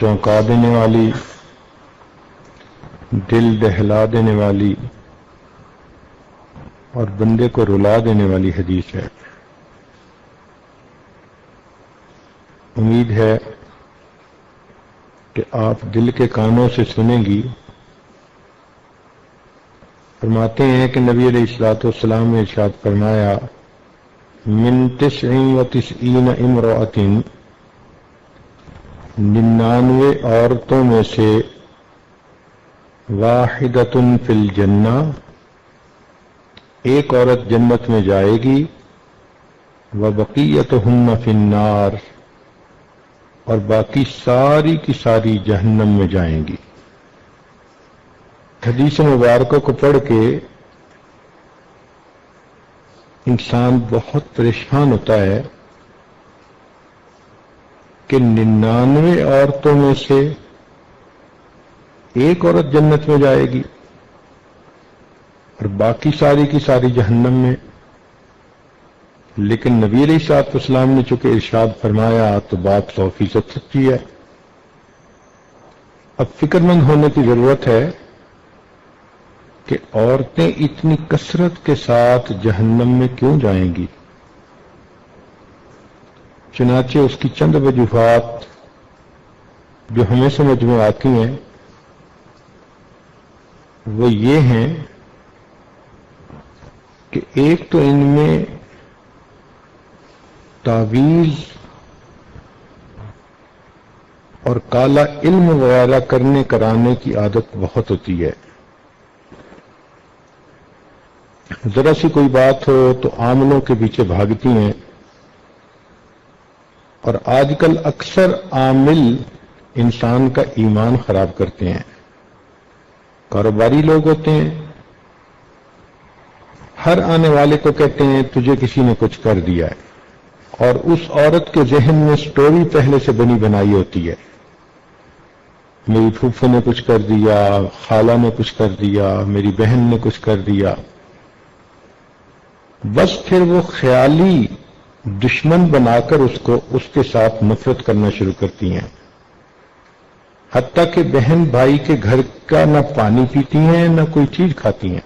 چونکا دینے والی، دل دہلا دینے والی اور بندے کو رلا دینے والی حدیث ہے۔ امید ہے کہ آپ دل کے کانوں سے سنیں گی۔ فرماتے ہیں کہ نبی علیہ الصلوۃ والسلام نے ارشاد فرمایا، من 99 امرأۃ، 99 عورتوں میں سے واحدۃ فی الجنہ، ایک عورت جنت میں جائے گی، وبقیتہن فی النار، اور باقی ساری کی ساری جہنم میں جائیں گی۔ حدیث مبارکہ کو پڑھ کے انسان بہت پریشان ہوتا ہے کہ 99 عورتوں میں سے ایک عورت جنت میں جائے گی اور باقی ساری کی ساری جہنم میں۔ لیکن نبی علیہ الصلوۃ والسلام نے چونکہ ارشاد فرمایا تو بات 100% سچی ہے۔ اب فکر مند ہونے کی ضرورت ہے کہ عورتیں اتنی کثرت کے ساتھ جہنم میں کیوں جائیں گی؟ چنانچہ اس کی چند وجوہات جو ہمیں سمجھ میں آتی ہیں وہ یہ ہیں کہ ایک تو ان میں تعویذ اور کالا علم وغیرہ کرنے کرانے کی عادت بہت ہوتی ہے۔ ذرا سی کوئی بات ہو تو عاملوں کے پیچھے بھاگتی ہیں، اور آج کل اکثر عامل انسان کا ایمان خراب کرتے ہیں۔ کاروباری لوگ ہوتے ہیں، ہر آنے والے کو کہتے ہیں تجھے کسی نے کچھ کر دیا ہے، اور اس عورت کے ذہن میں سٹوری پہلے سے بنی بنائی ہوتی ہے، میری پھوپھو نے کچھ کر دیا، خالہ نے کچھ کر دیا، میری بہن نے کچھ کر دیا۔ بس پھر وہ خیالی دشمن بنا کر اس کے ساتھ نفرت کرنا شروع کرتی ہیں، حتیٰ کہ بہن بھائی کے گھر کا نہ پانی پیتی ہیں نہ کوئی چیز کھاتی ہیں،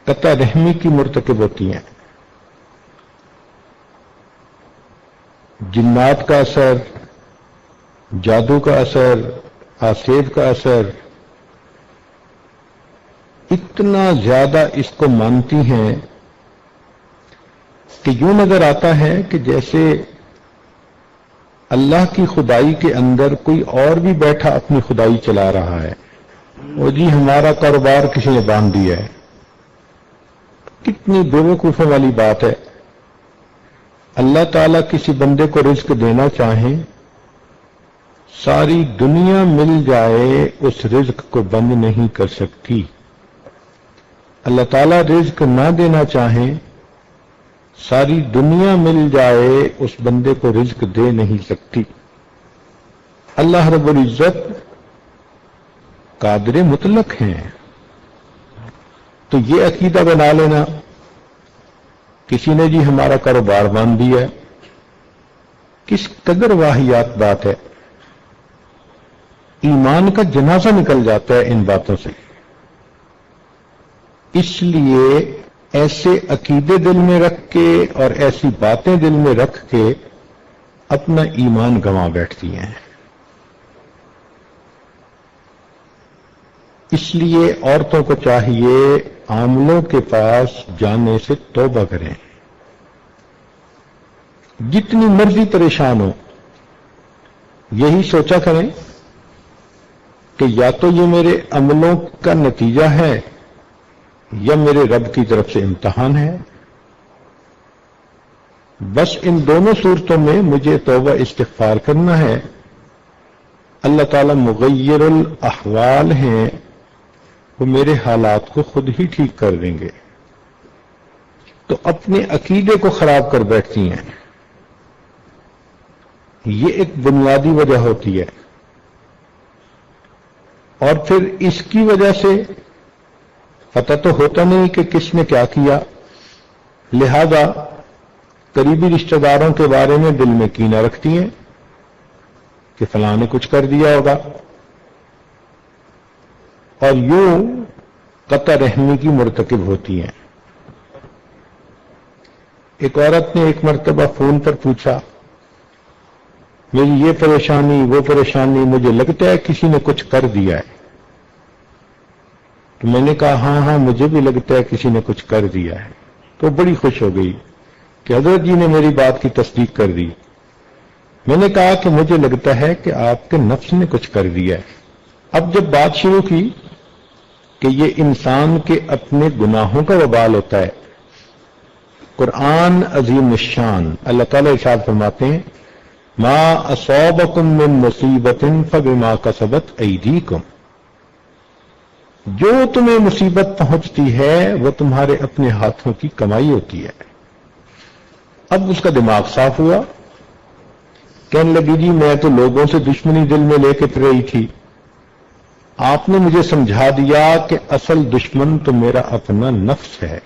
قطع رحمی کی مرتکب ہوتی ہیں۔ جنات کا اثر، جادو کا اثر، آسیب کا اثر، اتنا زیادہ اس کو مانتی ہیں کہ یوں نظر آتا ہے کہ جیسے اللہ کی خدائی کے اندر کوئی اور بھی بیٹھا اپنی خدائی چلا رہا ہے۔ وہ جی ہمارا کاروبار کسی نے باندھ دیا ہے۔ کتنی بیوقوفوں والی بات ہے۔ اللہ تعالیٰ کسی بندے کو رزق دینا چاہیں، ساری دنیا مل جائے اس رزق کو بند نہیں کر سکتی۔ اللہ تعالیٰ رزق نہ دینا چاہیں، ساری دنیا مل جائے اس بندے کو رزق دے نہیں سکتی۔ اللہ رب العزت قادر مطلق ہیں۔ تو یہ عقیدہ بنا لینا کسی نے جی ہمارا کاروبار باندھ دیا ہے، کس قدر واہیات بات ہے۔ ایمان کا جنازہ نکل جاتا ہے ان باتوں سے۔ اس لیے ایسے عقیدے دل میں رکھ کے اور ایسی باتیں دل میں رکھ کے اپنا ایمان گنوا بیٹھتی ہیں۔ اس لیے عورتوں کو چاہیے عاملوں کے پاس جانے سے توبہ کریں، جتنی مرضی پریشان ہو یہی سوچا کریں کہ یا تو یہ میرے عملوں کا نتیجہ ہے یا میرے رب کی طرف سے امتحان ہے۔ بس ان دونوں صورتوں میں مجھے توبہ استغفار کرنا ہے۔ اللہ تعالیٰ مغیر الاحوال ہیں، وہ میرے حالات کو خود ہی ٹھیک کر دیں گے۔ تو اپنے عقیدے کو خراب کر بیٹھتی ہیں، یہ ایک بنیادی وجہ ہوتی ہے۔ اور پھر اس کی وجہ سے پتہ تو ہوتا نہیں کہ کس نے کیا کیا، لہذا قریبی رشتہ داروں کے بارے میں دل میں کینہ رکھتی ہیں کہ فلاں نے کچھ کر دیا ہوگا، اور یوں قطع رحمی کی مرتکب ہوتی ہیں۔ ایک عورت نے ایک مرتبہ فون پر پوچھا، میری یہ پریشانی وہ پریشانی، مجھے لگتا ہے کسی نے کچھ کر دیا ہے۔ تو میں نے کہا ہاں ہاں مجھے بھی لگتا ہے کسی نے کچھ کر دیا ہے۔ تو بڑی خوش ہو گئی کہ حضرت جی نے میری بات کی تصدیق کر دی۔ میں نے کہا کہ مجھے لگتا ہے کہ آپ کے نفس نے کچھ کر دیا ہے۔ اب جب بات شروع کی کہ یہ انسان کے اپنے گناہوں کا وبال ہوتا ہے، قرآن عظیم الشان اللہ تعالیٰ ارشاد فرماتے ہیں ما اصابکم من مصیبت فبما کسبت ایدیکم، جو تمہیں مصیبت پہنچتی ہے وہ تمہارے اپنے ہاتھوں کی کمائی ہوتی ہے۔ اب اس کا دماغ صاف ہوا، کہنے لگی جی میں تو لوگوں سے دشمنی دل میں لے کے پھر رہی تھی، آپ نے مجھے سمجھا دیا کہ اصل دشمن تو میرا اپنا نفس ہے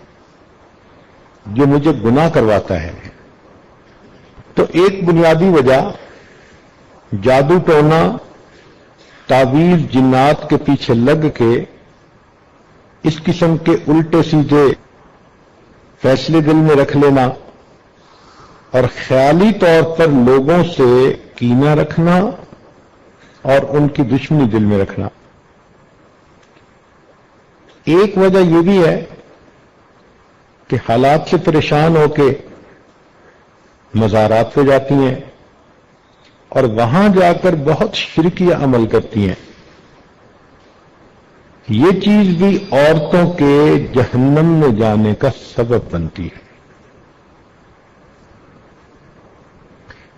جو مجھے گناہ کرواتا ہے۔ تو ایک بنیادی وجہ جادو ٹونا، تعویذ جنات کے پیچھے لگ کے اس قسم کے الٹے سیدھے فیصلے دل میں رکھ لینا اور خیالی طور پر لوگوں سے کینہ رکھنا اور ان کی دشمنی دل میں رکھنا۔ ایک وجہ یہ بھی ہے کہ حالات سے پریشان ہو کے مزارات پہ جاتی ہیں اور وہاں جا کر بہت شرکیہ عمل کرتی ہیں۔ یہ چیز بھی عورتوں کے جہنم میں جانے کا سبب بنتی ہے۔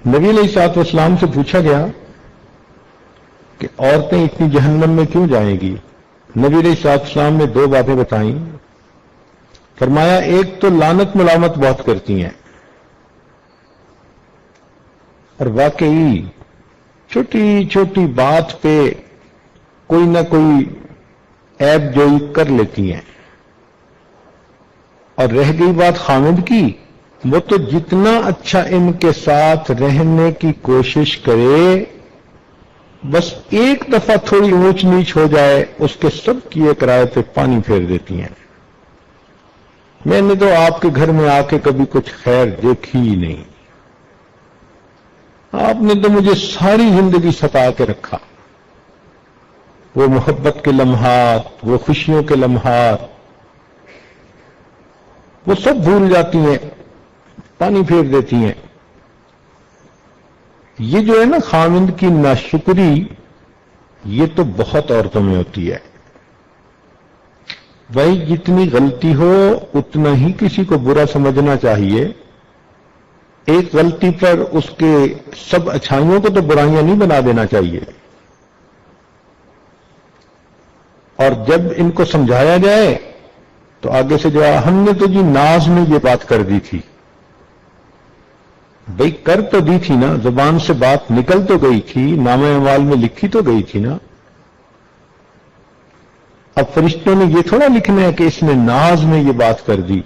نبی علیہ الصلوۃ والسلام سے پوچھا گیا کہ عورتیں اتنی جہنم میں کیوں جائیں گی؟ نبی علیہ الصلوۃ والسلام نے دو باتیں بتائیں۔ فرمایا ایک تو لعنت ملامت بہت کرتی ہیں، اور واقعی چھوٹی چھوٹی بات پہ کوئی نہ کوئی عیب جوئی کر لیتی ہیں، اور رہ گئی بات خامد کی، وہ تو جتنا اچھا ان کے ساتھ رہنے کی کوشش کرے، بس ایک دفعہ تھوڑی اونچ نیچ ہو جائے اس کے سب کیے کرائے پہ پانی پھیر دیتی ہیں۔ میں نے تو آپ کے گھر میں آ کے کبھی کچھ خیر دیکھی ہی نہیں، آپ نے تو مجھے ساری زندگی ستا کے رکھا۔ وہ محبت کے لمحات، وہ خوشیوں کے لمحات، وہ سب بھول جاتی ہیں، پانی پھیر دیتی ہیں۔ یہ جو ہے نا خامند کی ناشکری، یہ تو بہت عورتوں میں ہوتی ہے۔ بھائی جتنی غلطی ہو اتنا ہی کسی کو برا سمجھنا چاہیے۔ ایک غلطی پر اس کے سب اچھائیوں کو تو برائیاں نہیں بنا دینا چاہیے۔ اور جب ان کو سمجھایا جائے تو آگے سے جو ہم نے تو جی ناز میں یہ بات کر دی تھی۔ بھئی کر تو دی تھی نا، زبان سے بات نکل تو گئی تھی، نامہ اعمال میں لکھی تو گئی تھی نا۔ اب فرشتوں نے یہ تھوڑا لکھنا ہے کہ اس نے ناز میں یہ بات کر دی۔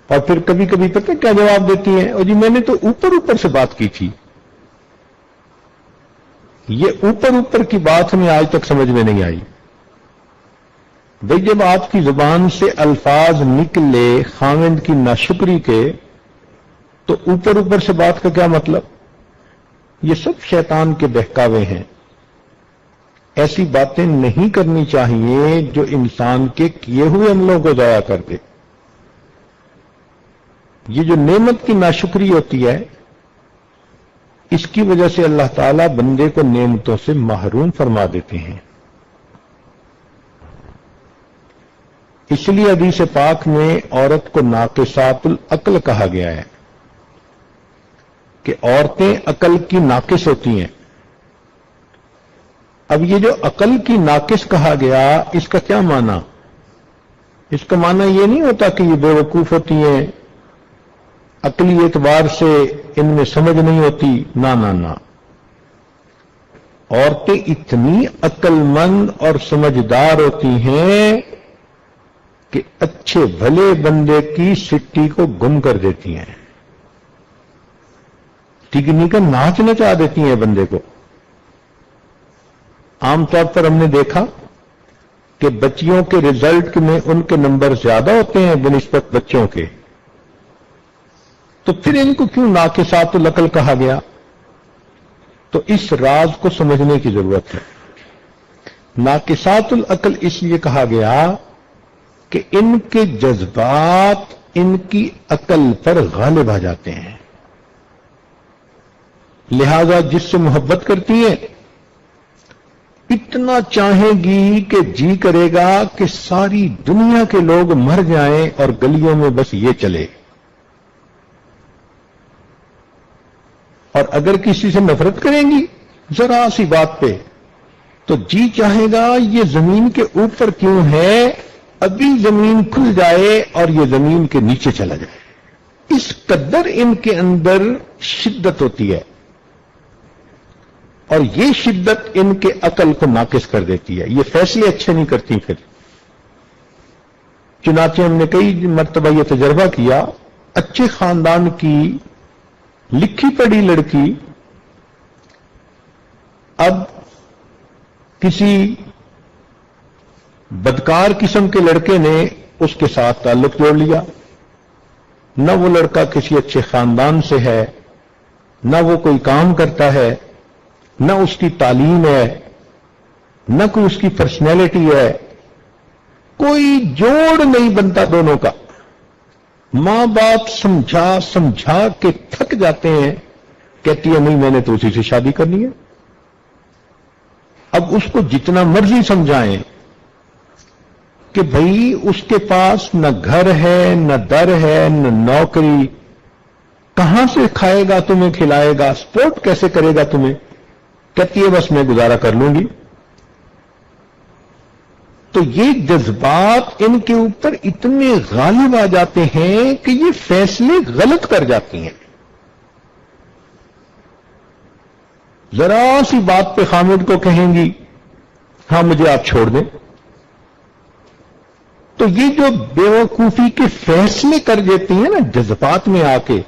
اور پھر کبھی کبھی پتہ کیا جواب دیتی ہیں، اور جی میں نے تو اوپر اوپر سے بات کی تھی۔ یہ اوپر اوپر کی بات ہمیں آج تک سمجھ میں نہیں آئی۔ بھئی جب آپ کی زبان سے الفاظ نکلے خامند کی ناشکری کے، تو اوپر اوپر سے بات کا کیا مطلب؟ یہ سب شیطان کے بہکاوے ہیں۔ ایسی باتیں نہیں کرنی چاہیے جو انسان کے کیے ہوئے عملوں کو ضائع کر دے۔ یہ جو نعمت کی ناشکری ہوتی ہے، اس کی وجہ سے اللہ تعالیٰ بندے کو نعمتوں سے محروم فرما دیتے ہیں۔ اس لیے حدیث پاک میں عورت کو ناقصات العقل کہا گیا ہے کہ عورتیں عقل کی ناقص ہوتی ہیں۔ اب یہ جو عقل کی ناقص کہا گیا، اس کا کیا معنی؟ اس کا معنی یہ نہیں ہوتا کہ یہ بے وقوف ہوتی ہیں، عقلی اعتبار سے ان میں سمجھ نہیں ہوتی، نہ نہ نہ۔ عورتیں اتنی عقل مند اور سمجھدار ہوتی ہیں کہ اچھے بھلے بندے کی سٹی کو گم کر دیتی ہیں۔ ٹگنی کا ناچ نچا دیتی ہیں بندے کو. عام طور پر ہم نے دیکھا کہ بچیوں کے رزلٹ میں ان کے نمبر زیادہ ہوتے ہیں بنسبت بچوں کے. تو پھر ان کو کیوں ناقصات العقل کہا گیا؟ تو اس راز کو سمجھنے کی ضرورت ہے. ناقصات العقل اس لیے کہا گیا کہ ان کے جذبات ان کی عقل پر غالب آ جاتے ہیں. لہذا جس سے محبت کرتی ہیں اتنا چاہیں گی کہ جی کرے گا کہ ساری دنیا کے لوگ مر جائیں اور گلیوں میں بس یہ چلے. اور اگر کسی سے نفرت کریں گی ذرا سی بات پہ تو جی چاہے گا یہ زمین کے اوپر کیوں ہے، ابھی زمین کھل جائے اور یہ زمین کے نیچے چلا جائے. اس قدر ان کے اندر شدت ہوتی ہے اور یہ شدت ان کے عقل کو ناقص کر دیتی ہے. یہ فیصلے اچھے نہیں کرتی. پھر چنانچہ ہم نے کئی مرتبہ یہ تجربہ کیا، اچھے خاندان کی لکھی پڑھی لڑکی اب کسی بدکار قسم کے لڑکے نے اس کے ساتھ تعلق جوڑ لیا. نہ وہ لڑکا کسی اچھے خاندان سے ہے، نہ وہ کوئی کام کرتا ہے، نہ اس کی تعلیم ہے، نہ کوئی اس کی پرسنالٹی ہے، کوئی جوڑ نہیں بنتا دونوں کا. ماں باپ سمجھا سمجھا کے تھک جاتے ہیں، کہتی ہے نہیں میں نے تو اسی سے شادی کرنی ہے. اب اس کو جتنا مرضی سمجھائیں کہ بھائی اس کے پاس نہ گھر ہے، نہ در ہے، نہ نوکری، کہاں سے کھائے گا تمہیں، کھلائے گا، سپورٹ کیسے کرے گا تمہیں، کہتی ہے بس میں گزارا کر لوں گی. تو یہ جذبات ان کے اوپر اتنے غالب آ جاتے ہیں کہ یہ فیصلے غلط کر جاتی ہیں. ذرا سی بات پہ خامد کو کہیں گی ہاں مجھے آپ چھوڑ دیں. تو یہ جو بیوقوفی کے فیصلے کر دیتی ہیں نا جذبات میں آ کے،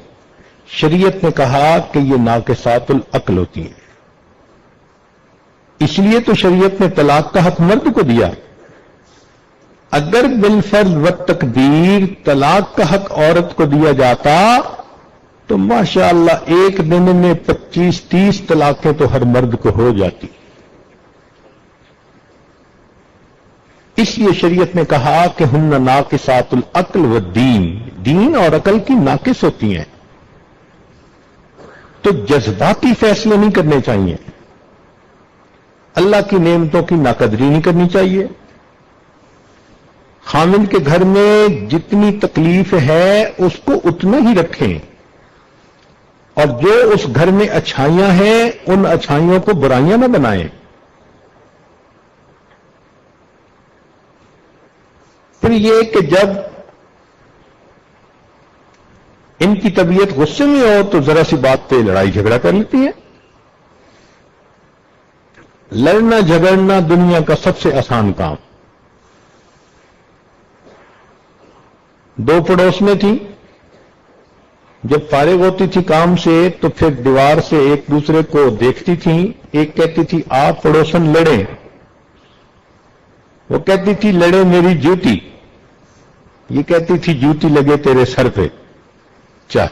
شریعت نے کہا کہ یہ ناقصات العقل ہوتی ہیں. اس لیے تو شریعت نے طلاق کا حق مرد کو دیا. اگر بالفرض و تقدیر طلاق کا حق عورت کو دیا جاتا تو ماشاءاللہ ایک دن میں 25-30 طلاقیں تو ہر مرد کو ہو جاتی. اس لیے شریعت نے کہا کہ ہن ناقصات العقل والدین، دین اور عقل کی ناقص ہوتی ہیں. تو جذباتی فیصلے نہیں کرنے چاہیے، اللہ کی نعمتوں کی ناقدری نہیں کرنی چاہیے. خامند کے گھر میں جتنی تکلیف ہے اس کو اتنا ہی رکھیں، اور جو اس گھر میں اچھائیاں ہیں ان اچھائیوں کو برائیاں نہ بنائیں. پھر یہ کہ جب ان کی طبیعت غصے میں ہو تو ذرا سی بات پہ لڑائی جھگڑا کر لیتی ہیں. لڑنا جھگڑنا دنیا کا سب سے آسان کام. دو پڑوس میں تھی، جب فارغ ہوتی تھی کام سے تو پھر دیوار سے ایک دوسرے کو دیکھتی تھی. ایک کہتی تھی آپ پڑوسن لڑیں، وہ کہتی تھی لڑے میری جوتی، یہ کہتی تھی جوتی لگے تیرے سر پہ. چل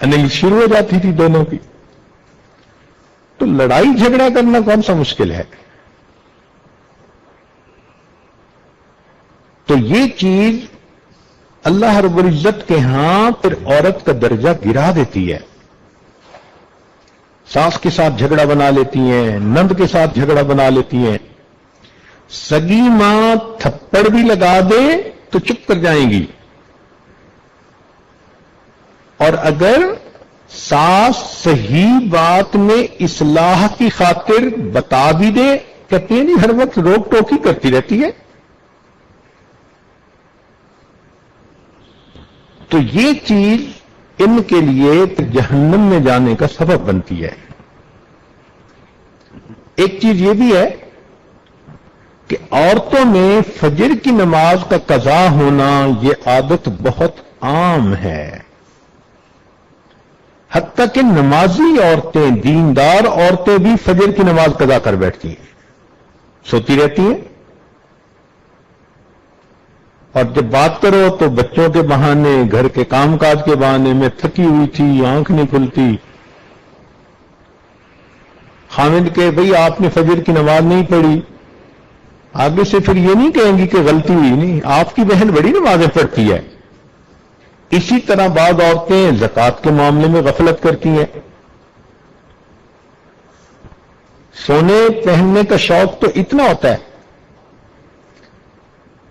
انیل شروع ہو جاتی تھی دونوں کی. تو لڑائی جھگڑا کرنا کون سا مشکل ہے؟ تو یہ چیز اللہ رب العزت کے ہاں پھر عورت کا درجہ گرا دیتی ہے. ساس کے ساتھ جھگڑا بنا لیتی ہیں، نند کے ساتھ جھگڑا بنا لیتی ہیں. سگی ماں تھپڑ بھی لگا دے تو چپ کر جائیں گی، اور اگر ساس صحیح بات میں اصلاح کی خاطر بتا بھی دے، کہتے ہیں نہیں ہر وقت روک ٹوک ہی کرتی رہتی ہے. تو یہ چیز ان کے لیے جہنم میں جانے کا سبب بنتی ہے. ایک چیز یہ بھی ہے کہ عورتوں میں فجر کی نماز کا قضا ہونا یہ عادت بہت عام ہے. حتیٰ کہ نمازی عورتیں، دیندار عورتیں بھی فجر کی نماز قضا کر بیٹھتی ہیں، سوتی رہتی ہیں، اور جب بات کرو تو بچوں کے بہانے، گھر کے کام کاج کے بہانے میں تھکی ہوئی تھی، آنکھ نہیں کھلتی، خامد کہ بھئی آپ نے فجر کی نماز نہیں پڑھی، آگے سے پھر یہ نہیں کہیں گی کہ غلطی ہوئی، نہیں، آپ کی بہن بڑی نمازیں پڑھتی ہے۔ اسی طرح بعض عورتیں زکوٰۃ کے معاملے میں غفلت کرتی ہیں۔ سونے پہننے کا شوق تو اتنا ہوتا ہے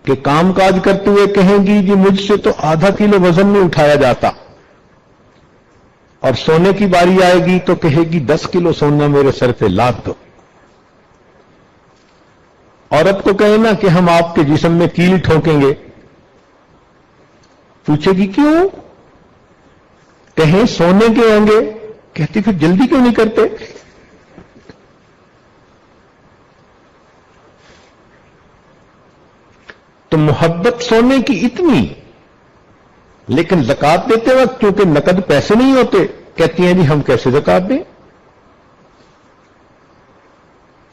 کہ کام کاج کرتے ہوئے کہیں گی جی مجھ سے تو آدھا کلو وزن نہیں اٹھایا جاتا، اور سونے کی باری آئے گی تو کہے گی 10 کلو سونا میرے سر پہ لاد دو۔ عورت کو کہے نا کہ ہم آپ کے جسم میں کیل ٹھوکیں گے، پوچھے گی کیوں؟ کہیں سونے کے ہوں گے، کہتی پھر جلدی کیوں نہیں کرتے؟ تو محبت سونے کی اتنی، لیکن زکوٰۃ دیتے وقت کیونکہ نقد پیسے نہیں ہوتے، کہتی ہیں جی ہم کیسے زکوٰۃ دیں؟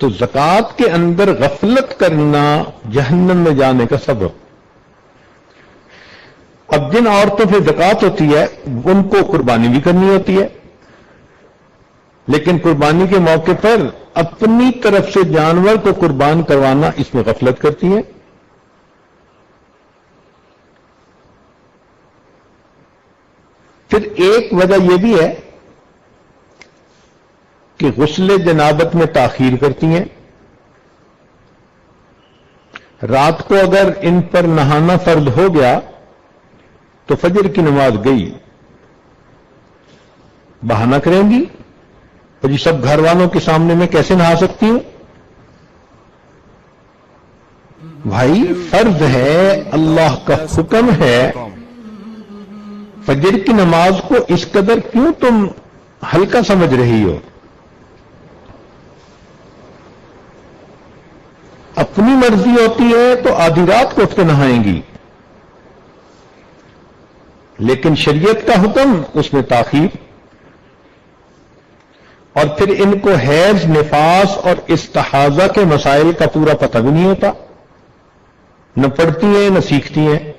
تو زکوٰۃ کے اندر غفلت کرنا جہنم میں جانے کا سبب۔ اب جن عورتوں پہ زکوٰۃ ہوتی ہے ان کو قربانی بھی کرنی ہوتی ہے، لیکن قربانی کے موقع پر اپنی طرف سے جانور کو قربان کروانا، اس میں غفلت کرتی ہیں۔ پھر ایک وجہ یہ بھی ہے کہ غسل جنابت میں تاخیر کرتی ہیں۔ رات کو اگر ان پر نہانا فرض ہو گیا تو فجر کی نماز گئی، بہانہ کریں گی اور جی سب گھر والوں کے سامنے میں کیسے نہا سکتی ہوں؟ بھائی فرض ہے، اللہ کا حکم ہے، فجر کی نماز کو اس قدر کیوں تم ہلکا سمجھ رہی ہو؟ اپنی مرضی ہوتی ہے تو آدھی رات کو اٹھ کے نہائیں گی، لیکن شریعت کا حکم اس میں تاخیر۔ اور پھر ان کو حیض، نفاس اور استحاضہ کے مسائل کا پورا پتہ بھی نہیں ہوتا، نہ پڑھتی ہیں نہ سیکھتی ہیں،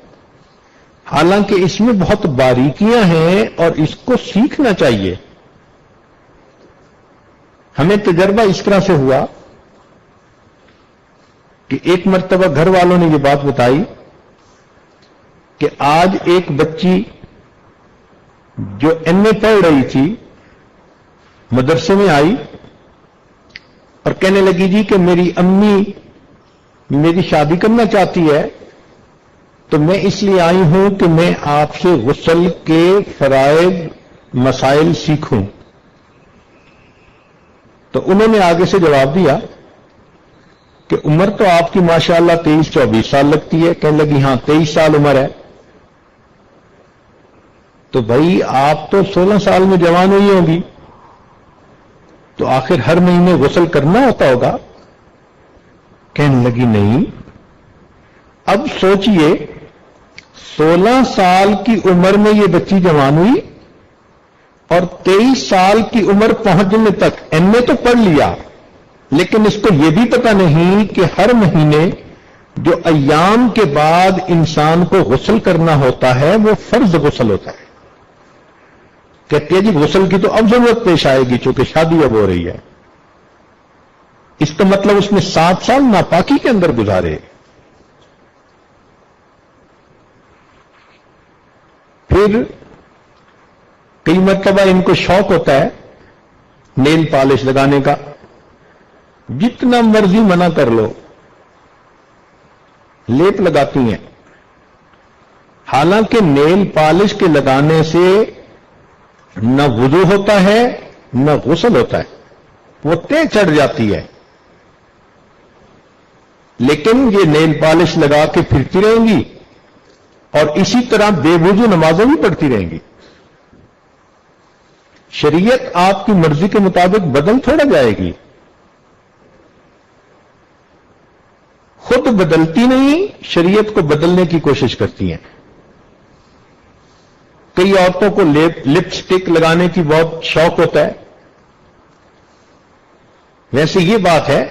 حالانکہ اس میں بہت باریکیاں ہیں اور اس کو سیکھنا چاہیے۔ ہمیں تجربہ اس طرح سے ہوا کہ ایک مرتبہ گھر والوں نے یہ بات بتائی کہ آج ایک بچی جو ایم اے پڑھ رہی تھی مدرسے میں آئی اور کہنے لگی جی کہ میری امی میری شادی کرنا چاہتی ہے، تو میں اس لیے آئی ہوں کہ میں آپ سے غسل کے فرائض مسائل سیکھوں۔ تو انہوں نے آگے سے جواب دیا کہ عمر تو آپ کی ماشاءاللہ 23-24 سال لگتی ہے۔ کہنے لگی ہاں 23 سال عمر ہے۔ تو بھائی آپ تو 16 سال میں جوان ہوئی ہوں گی، تو آخر ہر مہینے غسل کرنا ہوتا ہوگا؟ کہنے لگی نہیں۔ اب سوچئے 16 سال کی عمر میں یہ بچی جوان ہوئی اور 23 سال کی عمر پہنچنے تک ایم اے تو پڑھ لیا، لیکن اس کو یہ بھی پتہ نہیں کہ ہر مہینے جو ایام کے بعد انسان کو غسل کرنا ہوتا ہے وہ فرض غسل ہوتا ہے۔ کہتے ہیں جی غسل کی تو اب ضرورت پیش آئے گی چونکہ شادی اب ہو رہی ہے۔ اس کا مطلب اس نے 7 سال ناپاکی کے اندر گزارے۔ پھر کئی مرتبہ ان کو شوق ہوتا ہے نیل پالش لگانے کا، جتنا مرضی منع کر لو لیپ لگاتی ہیں، حالانکہ نیل پالش کے لگانے سے نہ وضو ہوتا ہے نہ غسل ہوتا ہے، وہ تہ چڑھ جاتی ہے، لیکن یہ نیل پالش لگا کے پھرتی رہیں گی اور اسی طرح بے وضو نمازیں بھی پڑھتی رہیں گی۔ شریعت آپ کی مرضی کے مطابق بدل تھوڑا جائے گی، خود بدلتی نہیں، شریعت کو بدلنے کی کوشش کرتی ہیں۔ کئی عورتوں کو لپسٹک لگانے کی بہت شوق ہوتا ہے. ویسے یہ بات ہے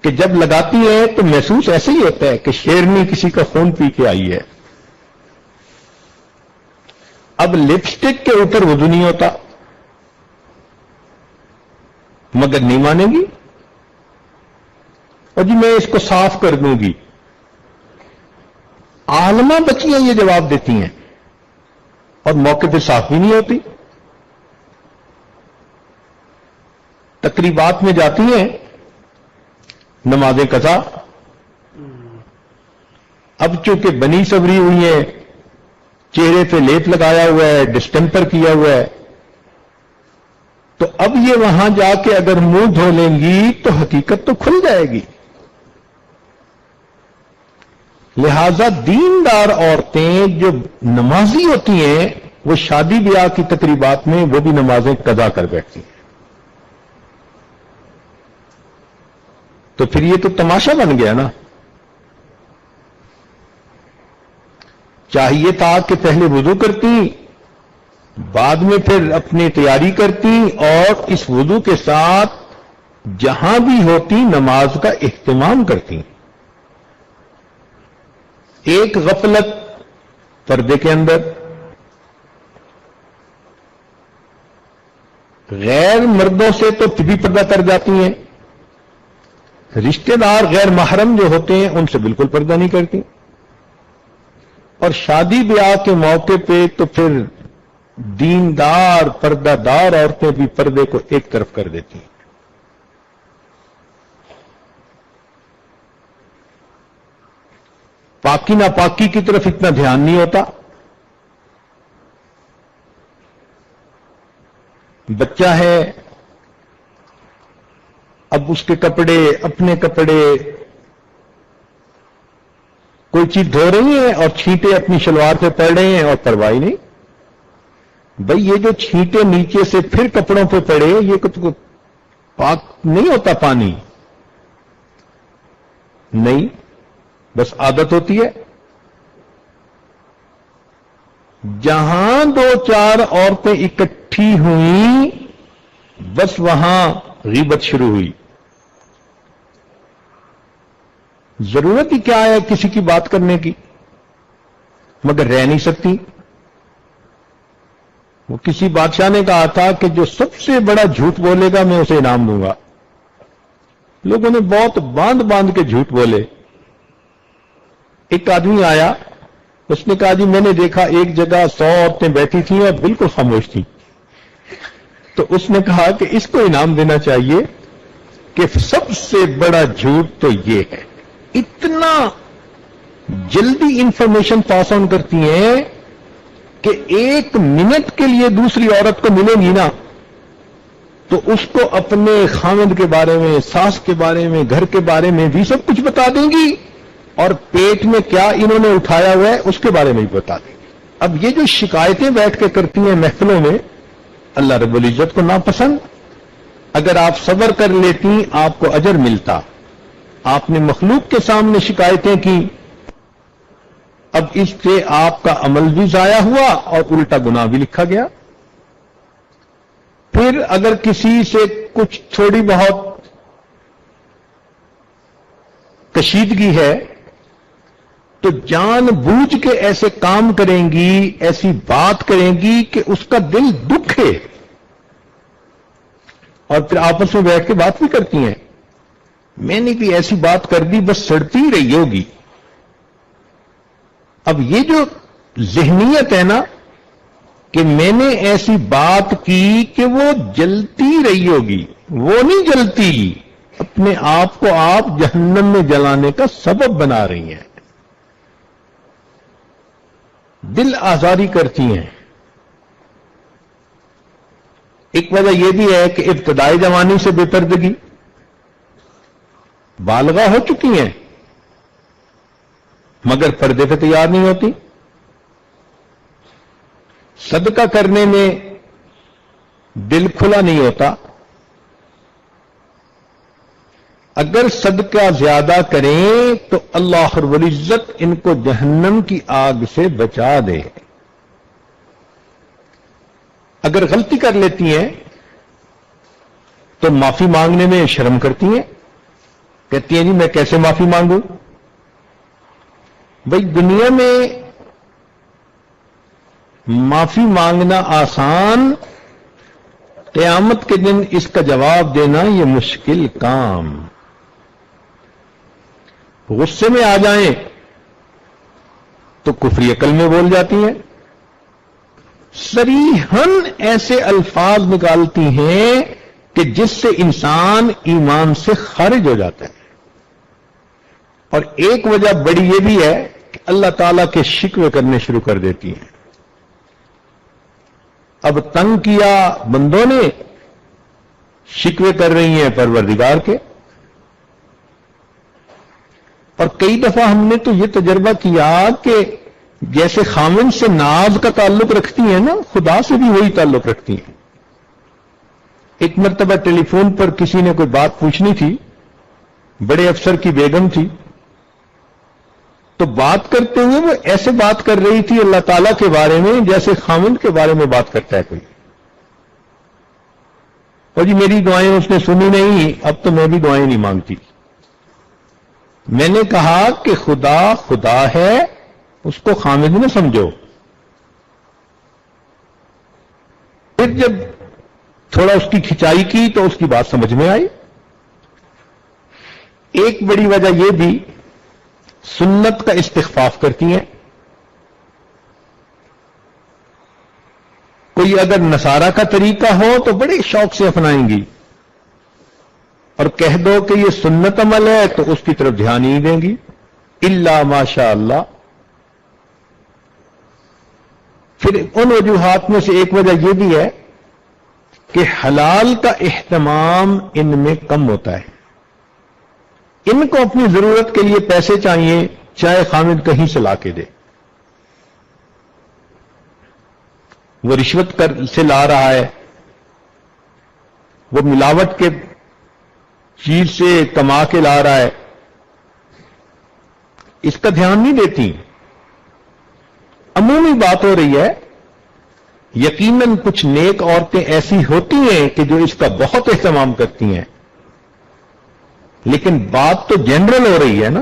کہ جب لگاتی ہے تو محسوس ایسے ہی ہوتا ہے کہ شیرنی کسی کا خون پی کے آئی ہے. اب لپسٹک کے اوپر وضو نہیں ہوتا، مگر نہیں مانے گی اور جی میں اس کو صاف کر دوں گی. عالمہ بچیاں یہ جواب دیتی ہیں اور موقع پہ صاف بھی نہیں ہوتی. تقریبات میں جاتی ہیں، نمازیں قضا. اب چونکہ بنی سبری ہوئی ہیں، چہرے پہ لیپ لگایا ہوا ہے، ڈسٹمپر کیا ہوا ہے، تو اب یہ وہاں جا کے اگر منہ دھو لیں گی تو حقیقت تو کھل جائے گی. لہذا دیندار عورتیں جو نمازی ہوتی ہیں وہ شادی بیاہ کی تقریبات میں وہ بھی نمازیں قضا کر بیٹھتی ہیں. تو پھر یہ تو تماشا بن گیا نا. چاہیے تھا کہ پہلے وضو کرتی، بعد میں پھر اپنی تیاری کرتی اور اس وضو کے ساتھ جہاں بھی ہوتی نماز کا اہتمام کرتی. ایک غفلت پردے کے اندر، غیر مردوں سے تو بھی پردہ کر جاتی ہیں، رشتہ دار غیر محرم جو ہوتے ہیں ان سے بالکل پردہ نہیں کرتی، اور شادی بیاہ کے موقع پہ تو پھر دیندار پردہ دار عورتیں بھی پردے کو ایک طرف کر دیتی ہیں. پاکی ناپاکی کی طرف اتنا دھیان نہیں ہوتا. بچہ ہے، اب اس کے کپڑے، اپنے کپڑے، کوئی چیز دھو رہی ہے اور چھینٹے اپنی شلوار پہ پڑ رہے ہیں اور پرواہ نہیں. بھئی یہ جو چھینٹے نیچے سے پھر کپڑوں پہ پڑے یہ کچھ پاک نہیں ہوتا پانی، نہیں، بس عادت ہوتی ہے. جہاں دو چار عورتیں اکٹھی ہوئیں بس وہاں غیبت شروع ہوئی. ضرورت ہی کیا ہے کسی کی بات کرنے کی، مگر رہ نہیں سکتی. وہ کسی بادشاہ نے کہا تھا کہ جو سب سے بڑا جھوٹ بولے گا میں اسے انعام دوں گا. لوگوں نے بہت باندھ باندھ کے جھوٹ بولے. ایک آدمی آیا، اس نے کہا جی میں نے دیکھا ایک جگہ 100 عورتیں بیٹھی تھیں اور بالکل خاموش تھیں. تو اس نے کہا کہ اس کو انعام دینا چاہیے کہ سب سے بڑا جھوٹ تو یہ ہے، اتنا جلدی انفارمیشن پاس آن کرتی ہیں کہ 1 منٹ کے لیے دوسری عورت کو ملے گی نا تو اس کو اپنے خاوند کے بارے میں، ساس کے بارے میں، گھر کے بارے میں بھی سب کچھ بتا دیں گی اور پیٹ میں کیا انہوں نے اٹھایا ہوا ہے اس کے بارے میں بھی بتا دیں گی. اب یہ جو شکایتیں بیٹھ کے کرتی ہیں محفلوں میں، اللہ رب العزت کو ناپسند. اگر آپ صبر کر لیتی آپ کو اجر ملتا. آپ نے مخلوق کے سامنے شکایتیں کی، اب اس سے آپ کا عمل بھی ضائع ہوا اور الٹا گناہ بھی لکھا گیا. پھر اگر کسی سے کچھ تھوڑی بہت کشیدگی ہے تو جان بوجھ کے ایسے کام کریں گی، ایسی بات کریں گی کہ اس کا دل دکھے، اور پھر آپس میں بیٹھ کے بات بھی کرتی ہیں میں نے بھی ایسی بات کر دی بس سڑتی ہی رہی ہوگی. اب یہ جو ذہنیت ہے نا کہ میں نے ایسی بات کی کہ وہ جلتی رہی ہوگی، وہ نہیں جلتی، اپنے آپ کو آپ جہنم میں جلانے کا سبب بنا رہی ہیں، دل آزاری کرتی ہیں. ایک وجہ یہ بھی ہے کہ ابتدائی جوانی سے بے پردگی، بالغہ ہو چکی ہیں مگر پردے پہ تیار نہیں ہوتی. صدقہ کرنے میں دل کھلا نہیں ہوتا. اگر صدقہ زیادہ کریں تو اللہ رب العزت ان کو جہنم کی آگ سے بچا دے. اگر غلطی کر لیتی ہیں تو معافی مانگنے میں شرم کرتی ہیں، کہتی ہیں جی میں کیسے معافی مانگوں؟ بھائی دنیا میں معافی مانگنا آسان، قیامت کے دن اس کا جواب دینا یہ مشکل کام۔ غصے میں آ جائیں تو کفری عقل میں بول جاتی ہیں، صریحاً ایسے الفاظ نکالتی ہیں کہ جس سے انسان ایمان سے خارج ہو جاتا ہے۔ اور ایک وجہ بڑی یہ بھی ہے کہ اللہ تعالیٰ کے شکوے کرنے شروع کر دیتی ہیں۔ اب تنگ کیا بندوں نے، شکوے کر رہی ہیں پروردگار کے۔ اور کئی دفعہ ہم نے تو یہ تجربہ کیا کہ جیسے خامن سے ناز کا تعلق رکھتی ہیں نا، خدا سے بھی وہی تعلق رکھتی ہیں۔ ایک مرتبہ ٹیلی فون پر کسی نے کوئی بات پوچھنی تھی، بڑے افسر کی بیگم تھی، تو بات کرتے ہوئے وہ ایسے بات کر رہی تھی اللہ تعالیٰ کے بارے میں جیسے خامن کے بارے میں بات کرتا ہے کوئی۔ اور جی میری دعائیں اس نے سنی نہیں، اب تو میں بھی دعائیں نہیں مانگتی۔ میں نے کہا کہ خدا خدا ہے، اس کو خامد نہ سمجھو۔ پھر جب تھوڑا اس کی کھچائی کی تو اس کی بات سمجھ میں آئی۔ ایک بڑی وجہ یہ بھی سنت کا استخفاف کرتی ہیں۔ کوئی اگر نصارہ کا طریقہ ہو تو بڑے شوق سے اپنائیں گی، اور کہہ دو کہ یہ سنت عمل ہے تو اس کی طرف دھیان نہیں دیں گی الا ماشاء اللہ۔ پھر ان وجوہات میں سے ایک وجہ یہ بھی ہے کہ حلال کا اہتمام ان میں کم ہوتا ہے۔ ان کو اپنی ضرورت کے لیے پیسے چاہیے، چاہے خامد کہیں سے لا کے دے۔ وہ رشوت سے لا رہا ہے، وہ ملاوٹ کے چیز سے کما کے لا رہا ہے، اس کا دھیان نہیں دیتی۔ عمومی بات ہو رہی ہے، یقیناً کچھ نیک عورتیں ایسی ہوتی ہیں کہ جو اس کا بہت اہتمام کرتی ہیں، لیکن بات تو جنرل ہو رہی ہے نا۔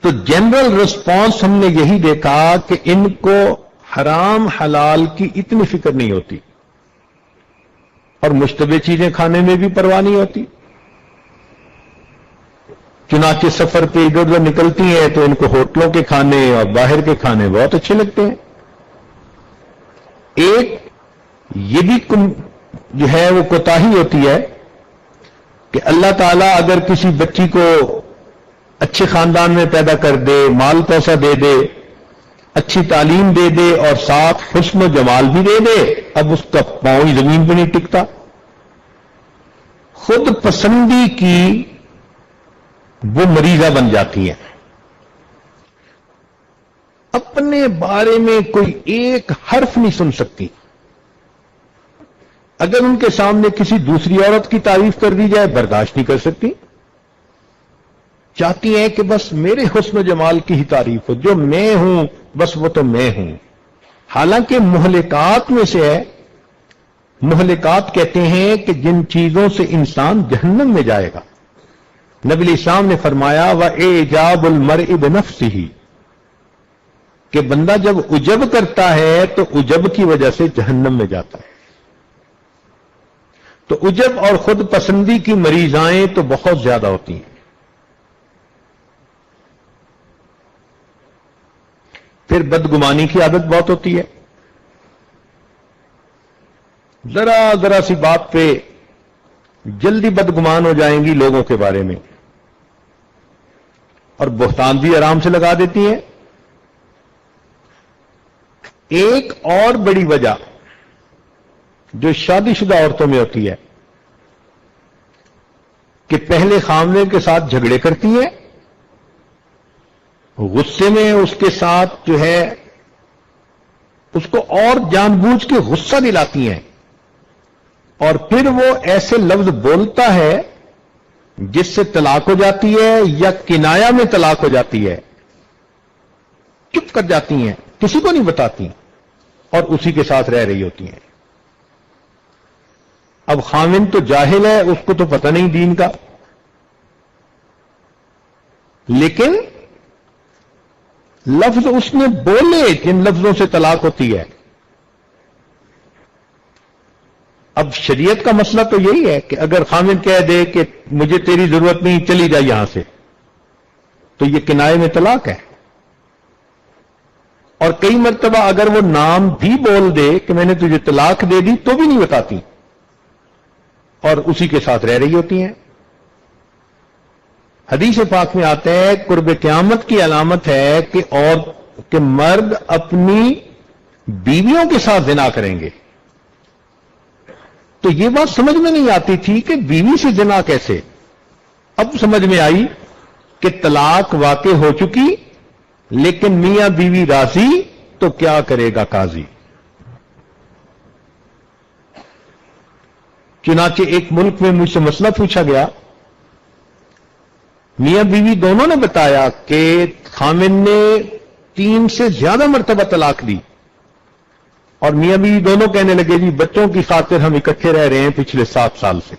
تو جنرل رسپانس ہم نے یہی دیکھا کہ ان کو حرام حلال کی اتنی فکر نہیں ہوتی، اور مشتبہ چیزیں کھانے میں بھی پرواہ نہیں ہوتی۔ چنانچہ سفر پہ ادھر ادھر نکلتی ہیں تو ان کو ہوٹلوں کے کھانے اور باہر کے کھانے بہت اچھے لگتے ہیں۔ ایک یہ بھی جو ہے وہ کوتاہی ہوتی ہے کہ اللہ تعالیٰ اگر کسی بچی کو اچھے خاندان میں پیدا کر دے، مال پیسہ دے دے، اچھی تعلیم دے دے اور ساتھ حسن و جمال بھی دے دے، اب اس کا پاؤں زمین پہ نہیں ٹکتا۔ خود پسندی کی وہ مریضہ بن جاتی ہیں، اپنے بارے میں کوئی ایک حرف نہیں سن سکتی۔ اگر ان کے سامنے کسی دوسری عورت کی تعریف کر دی جائے برداشت نہیں کر سکتی، چاہتی ہیں کہ بس میرے حسن و جمال کی ہی تعریف ہو، جو میں ہوں بس وہ تو میں ہوں۔ حالانکہ مہلکات میں سے ہے، مہلکات کہتے ہیں کہ جن چیزوں سے انسان جہنم میں جائے گا۔ نبی علیہ السلام نے فرمایا وَإِعْجَابُ الْمَرْءِ بِنَفْسِهِ، کہ بندہ جب عجب کرتا ہے تو عجب کی وجہ سے جہنم میں جاتا ہے۔ تو عجب اور خود پسندی کی مریضائیں تو بہت زیادہ ہوتی ہیں۔ پھر بدگمانی کی عادت بہت ہوتی ہے، ذرا ذرا سی بات پہ جلدی بدگمان ہو جائیں گی لوگوں کے بارے میں، اور بہتان بھی آرام سے لگا دیتی ہیں۔ ایک اور بڑی وجہ جو شادی شدہ عورتوں میں ہوتی ہے کہ پہلے خامنے کے ساتھ جھگڑے کرتی ہیں، غصے میں اس کے ساتھ جو ہے اس کو اور جان بوجھ کے غصہ دلاتی ہیں، اور پھر وہ ایسے لفظ بولتا ہے جس سے طلاق ہو جاتی ہے یا کنایا میں طلاق ہو جاتی ہے، چپ کر جاتی ہیں، کسی کو نہیں بتاتی۔ اور اسی کے ساتھ رہ رہی ہوتی ہیں. اب خاوند تو جاہل ہے، اس کو تو پتہ نہیں دین کا، لیکن لفظ اس نے بولے جن لفظوں سے طلاق ہوتی ہے. اب شریعت کا مسئلہ تو یہی ہے کہ اگر خاوند کہہ دے کہ مجھے تیری ضرورت نہیں، چلی جا یہاں سے، تو یہ کنائے میں طلاق ہے. اور کئی مرتبہ اگر وہ نام بھی بول دے کہ میں نے تجھے طلاق دے دی تو بھی نہیں بتاتی اور اسی کے ساتھ رہ رہی ہوتی ہیں. حدیث پاک میں آتا ہے قرب قیامت کی علامت ہے کہ مرد اپنی بیویوں کے ساتھ زنا کریں گے. تو یہ بات سمجھ میں نہیں آتی تھی کہ بیوی سے زنا کیسے. اب سمجھ میں آئی کہ طلاق واقع ہو چکی، لیکن میاں بیوی راضی تو کیا کرے گا قاضی. چنانچہ ایک ملک میں مجھ سے مسئلہ پوچھا گیا، میاں بیوی دونوں نے بتایا کہ خاوند نے 3 سے زیادہ مرتبہ طلاق دی، اور میاں بیوی دونوں کہنے لگے جی بچوں کی خاطر ہم اکٹھے رہ رہے ہیں پچھلے 7 سال سے.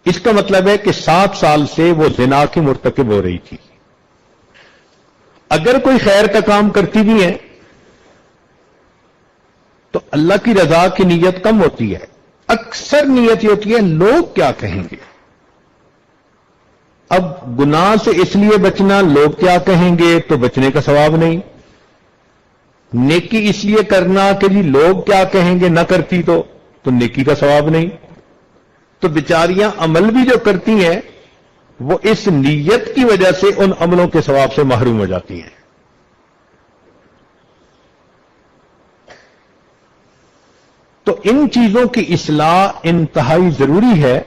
اس کا مطلب ہے کہ 7 سال سے وہ زنا کی مرتکب ہو رہی تھی. اگر کوئی خیر کا کام کرتی بھی ہے تو اللہ کی رضا کی نیت کم ہوتی ہے، اکثر نیت یہ ہوتی ہے لوگ کیا کہیں گے. اب گناہ سے اس لیے بچنا لوگ کیا کہیں گے تو بچنے کا ثواب نہیں، نیکی اس لیے کرنا کہ جی لوگ کیا کہیں گے نہ کرتی تو نیکی کا ثواب نہیں. تو بیچاریاں عمل بھی جو کرتی ہیں وہ اس نیت کی وجہ سے ان عملوں کے ثواب سے محروم ہو جاتی ہیں. تو ان چیزوں کی اصلاح انتہائی ضروری ہے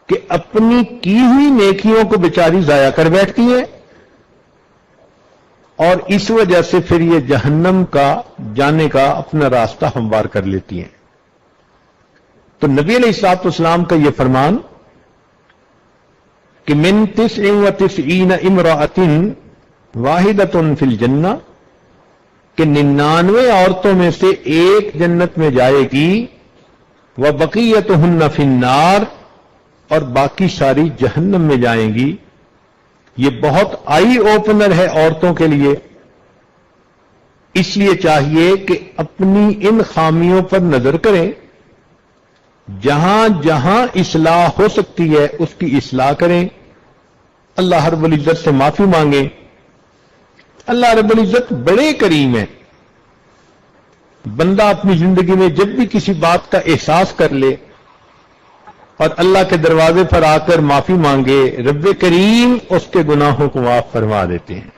کہ اپنی کی ہوئی نیکیوں کو بیچاری ضائع کر بیٹھتی ہیں اور اس وجہ سے پھر یہ جہنم کا جانے کا اپنا راستہ ہموار کر لیتی ہیں. تو نبی علیہ الصلوۃ والسلام کا یہ فرمان کہ من 99 امرأۃ واحدۃ فی الجنہ، کہ 99 عورتوں میں سے ایک جنت میں جائے گی، وبقیتہن فی النار، اور باقی ساری جہنم میں جائیں گی. یہ بہت آئی اوپنر ہے عورتوں کے لیے. اس لیے چاہیے کہ اپنی ان خامیوں پر نظر کریں، جہاں جہاں اصلاح ہو سکتی ہے اس کی اصلاح کریں، اللہ رب العزت سے معافی مانگیں. اللہ رب العزت بڑے کریم ہے. بندہ اپنی زندگی میں جب بھی کسی بات کا احساس کر لے اور اللہ کے دروازے پر آ کر معافی مانگے، رب کریم اس کے گناہوں کو معاف فرما دیتے ہیں.